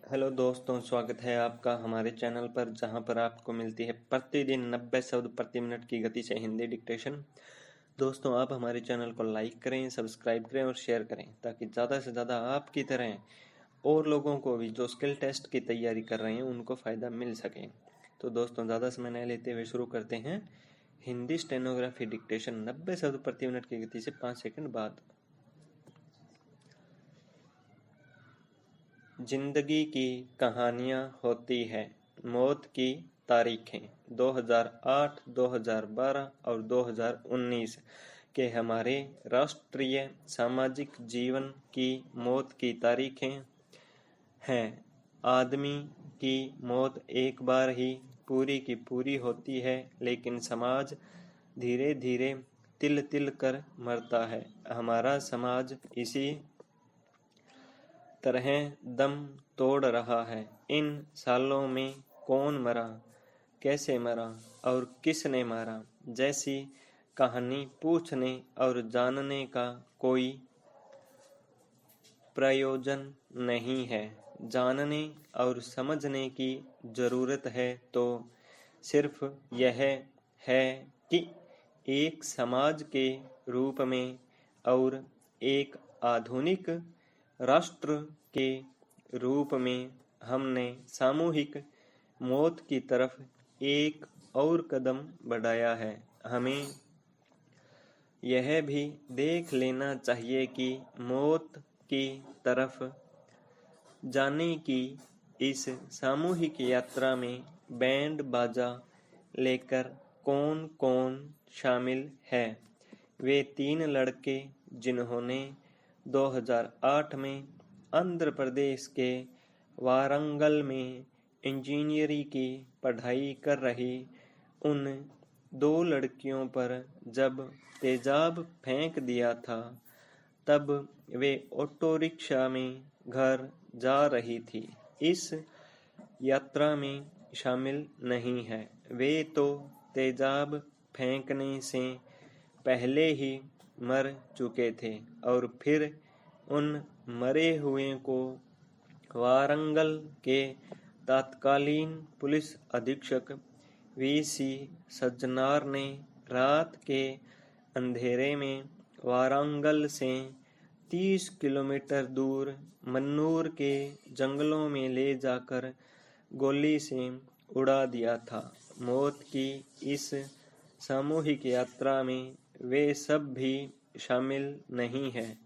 Hello दोस्तों, स्वागत है आपका हमारे चैनल पर, जहां पर आपको मिलती है प्रतिदिन 90 शब्द प्रति मिनट की गति से हिंदी डिक्टेशन। दोस्तों, आप हमारे चैनल को लाइक करें, सब्सक्राइब करें और शेयर करें ताकि ज़्यादा से ज़्यादा आपकी तरह और लोगों को भी जो स्किल टेस्ट की तैयारी कर रहे हैं उनको फ़ायदा मिल सके। तो दोस्तों, ज़्यादा समय न लेते हुए शुरू करते हैं हिंदी स्टेनोग्राफी डिक्टेशन 90 शब्द प्रति मिनट की गति से 5 सेकंड बाद। जिंदगी की कहानियाँ होती है, मौत की तारीखें 2008, 2012 और 2019 के हमारे राष्ट्रीय सामाजिक जीवन की मौत की तारीखें हैं। आदमी की मौत एक बार ही पूरी की पूरी होती है, लेकिन समाज धीरे धीरे तिल तिल कर मरता है। हमारा समाज इसी तरह दम तोड़ रहा है। इन सालों में कौन मरा, कैसे मरा और किसने मारा जैसी कहानी पूछने और जानने का कोई प्रयोजन नहीं है। जानने और समझने की जरूरत है तो सिर्फ यह है कि एक समाज के रूप में और एक आधुनिक राष्ट्र के रूप में हमने सामूहिक मौत की तरफ एक और कदम बढ़ाया है। हमें यह भी देख लेना चाहिए कि मौत की तरफ जाने की इस सामूहिक यात्रा में बैंड बाजा लेकर कौन कौन शामिल है। वे 3 लड़के जिन्होंने 2008 में आंध्र प्रदेश के वारंगल में इंजीनियरिंग की पढ़ाई कर रही उन 2 लड़कियों पर जब तेजाब फेंक दिया था, तब वे ऑटो रिक्शा में घर जा रही थी। इस यात्रा में शामिल नहीं है। वे तो तेजाब फेंकने से पहले ही मर चुके थे और फिर उन मरे हुए को वारंगल के तत्कालीन पुलिस अधीक्षक वीसी सज्जनार ने रात के अंधेरे में वारंगल से 30 किलोमीटर दूर मन्नूर के जंगलों में ले जाकर गोली से उड़ा दिया था। मौत की इस सामूहिक यात्रा में वे सब भी शामिल नहीं हैं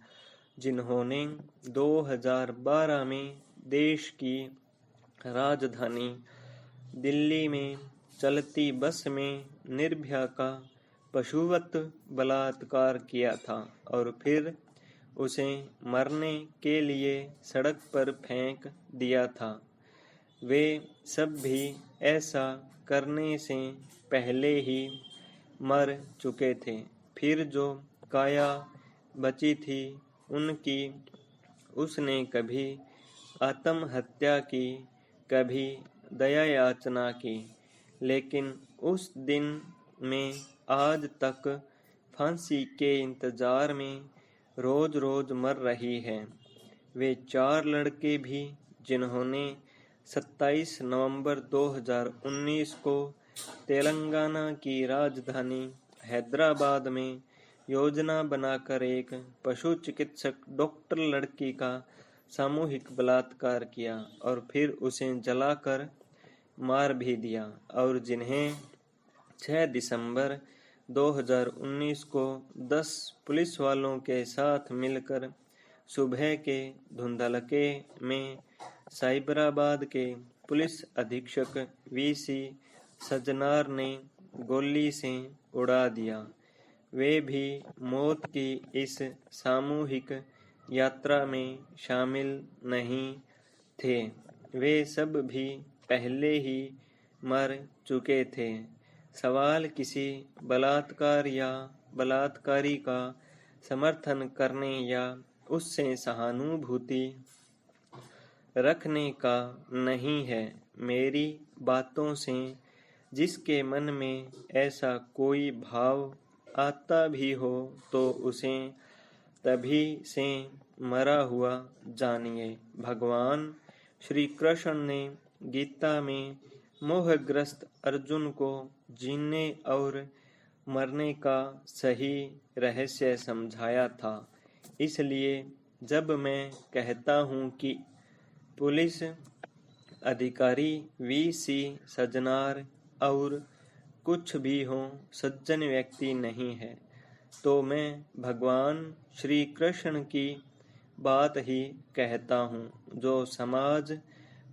जिन्होंने 2012 में देश की राजधानी दिल्ली में चलती बस में निर्भया का पशुवत बलात्कार किया था और फिर उसे मरने के लिए सड़क पर फेंक दिया था। वे सब भी ऐसा करने से पहले ही मर चुके थे। फिर जो काया बची थी उनकी उसने कभी आत्महत्या की, कभी दया याचना की, लेकिन उस दिन में आज तक फांसी के इंतजार में रोज रोज मर रही है। वे 4 लड़के भी जिन्होंने 27 नवंबर 2019 को तेलंगाना की राजधानी हैदराबाद में योजना बनाकर एक पशु चिकित्सक डॉक्टर लड़की का सामूहिक बलात्कार किया और फिर उसे जलाकर मार भी दिया, और जिन्हें 6 दिसंबर 2019 को 10 पुलिस वालों के साथ मिलकर सुबह के धुंधलके में साइबराबाद के पुलिस अधीक्षक वीसी सज्जनार ने गोली से उड़ा दिया। वे भी मौत की इस सामूहिक यात्रा में शामिल नहीं थे। वे सब भी पहले ही मर चुके थे। सवाल किसी बलात्कार या बलात्कारी का समर्थन करने या उससे सहानुभूति रखने का नहीं है। मेरी बातों से जिसके मन में ऐसा कोई भाव आता भी हो तो उसे तभी से मरा हुआ जानिए। भगवान श्री कृष्ण ने गीता में मोहग्रस्त अर्जुन को जीने और मरने का सही रहस्य समझाया था। इसलिए जब मैं कहता हूँ कि पुलिस अधिकारी वीसी सज्जनार और कुछ भी हो सज्जन व्यक्ति नहीं है, तो मैं भगवान श्री कृष्ण की बात ही कहता हूँ। जो समाज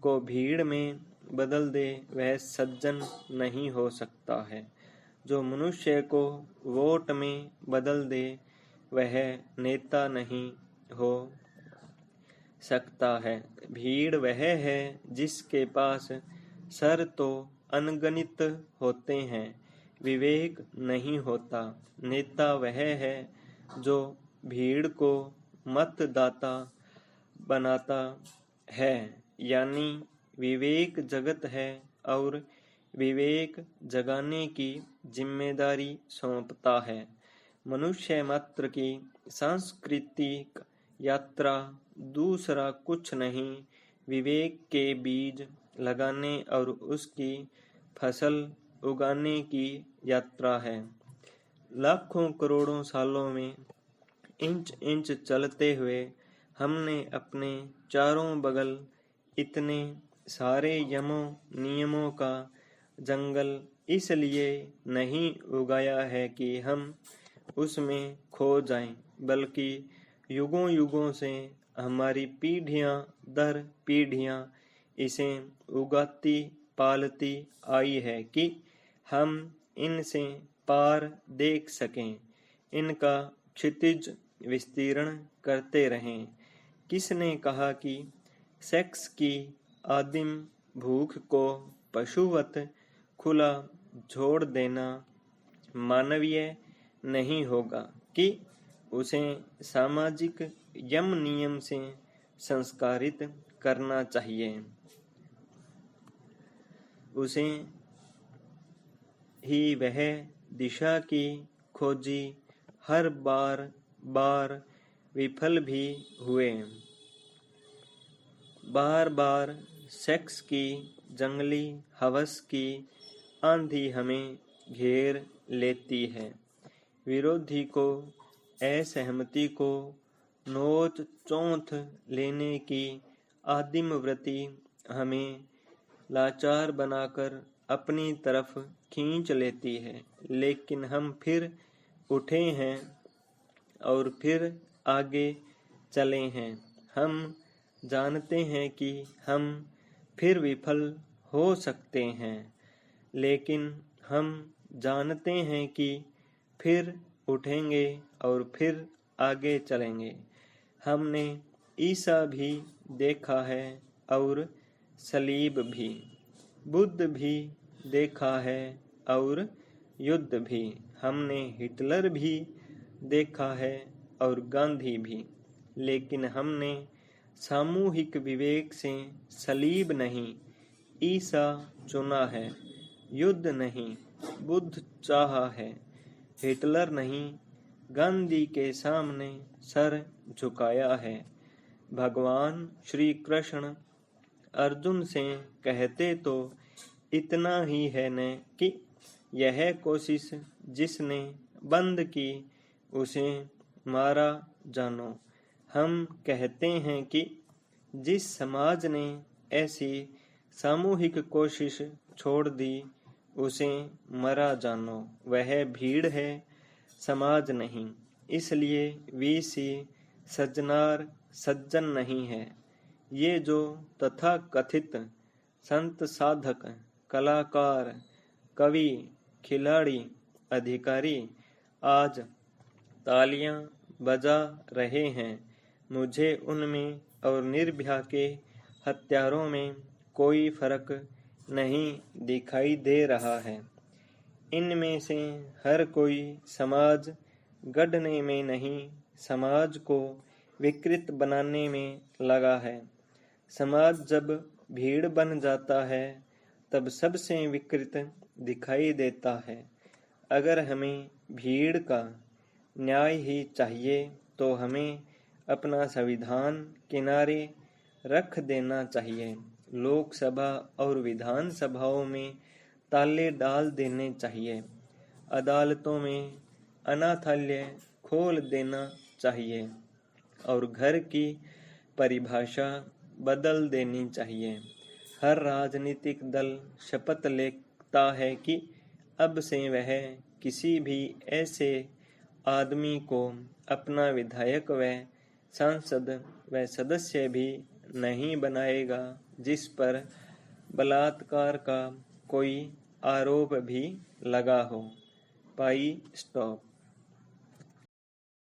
को भीड़ में बदल दे वह सज्जन नहीं हो सकता है। जो मनुष्य को वोट में बदल दे वह नेता नहीं हो सकता है। भीड़ वह है जिसके पास सर तो अनगणित होते हैं, विवेक नहीं होता। नेता वह है जो भीड़ को मतदाता बनाता है, यानी विवेक जगत है और विवेक जगाने की जिम्मेदारी सौंपता है। मनुष्य मात्र की सांस्कृतिक यात्रा दूसरा कुछ नहीं, विवेक के बीज लगाने और उसकी फसल उगाने की यात्रा है। लाखों करोड़ों सालों में इंच इंच चलते हुए हमने अपने चारों बगल इतने सारे यमों नियमों का जंगल इसलिए नहीं उगाया है कि हम उसमें खो जाएं, बल्कि युगों युगों से हमारी पीढ़ियां दर पीढ़ियां इसे उगाती पालती आई है कि हम इनसे पार देख सकें, इनका क्षितिज विस्तीर्ण करते रहें। किसने कहा कि सेक्स की आदिम भूख को पशुवत खुला छोड़ देना मानवीय नहीं होगा कि उसे सामाजिक यम नियम से संस्कारित करना चाहिए। उसे ही वह दिशा की खोजी हर बार विफल भी हुए। बार बार सेक्स की जंगली हवस की आंधी हमें घेर लेती है। विरोधी को असहमति को नोच चौंथ लेने की आदिम वृत्ति हमें लाचार बनाकर अपनी तरफ खींच लेती है, लेकिन हम फिर उठे हैं और फिर आगे चले हैं। हम जानते हैं कि हम फिर विफल हो सकते हैं, लेकिन हम जानते हैं कि फिर उठेंगे और फिर आगे चलेंगे। हमने ईसा भी देखा है और सलीब भी, बुद्ध भी देखा है और युद्ध भी। हमने हिटलर भी देखा है और गांधी भी, लेकिन हमने सामूहिक विवेक से सलीब नहीं ईसा चुना है, युद्ध नहीं बुद्ध चाहा है, हिटलर नहीं गांधी के सामने सर झुकाया है। भगवान श्री कृष्ण अर्जुन से कहते तो इतना ही है न कि यह कोशिश जिसने बंद की उसे मारा जानो। हम कहते हैं कि जिस समाज ने ऐसी सामूहिक कोशिश छोड़ दी उसे मरा जानो। वह भीड़ है, समाज नहीं। इसलिए वीसी सज्जनार सज्जन नहीं है। ये जो तथाकथित संत साधक कलाकार कवि खिलाड़ी अधिकारी आज तालियां बजा रहे हैं, मुझे उनमें और निर्भया के हत्यारों में कोई फर्क नहीं दिखाई दे रहा है। इनमें से हर कोई समाज गढ़ने में नहीं, समाज को विकृत बनाने में लगा है। समाज जब भीड़ बन जाता है तब सबसे विकृत दिखाई देता है। अगर हमें भीड़ का न्याय ही चाहिए तो हमें अपना संविधान किनारे रख देना चाहिए। लोकसभा और विधानसभाओं में ताले डाल देने चाहिए। अदालतों में अनाथालय खोल देना चाहिए और घर की परिभाषा बदल देनी चाहिए। हर राजनीतिक दल शपथ लेता है कि अब से वह किसी भी ऐसे आदमी को अपना विधायक व सांसद व सदस्य भी नहीं बनाएगा जिस पर बलात्कार का कोई आरोप भी लगा हो। पाई स्टॉप।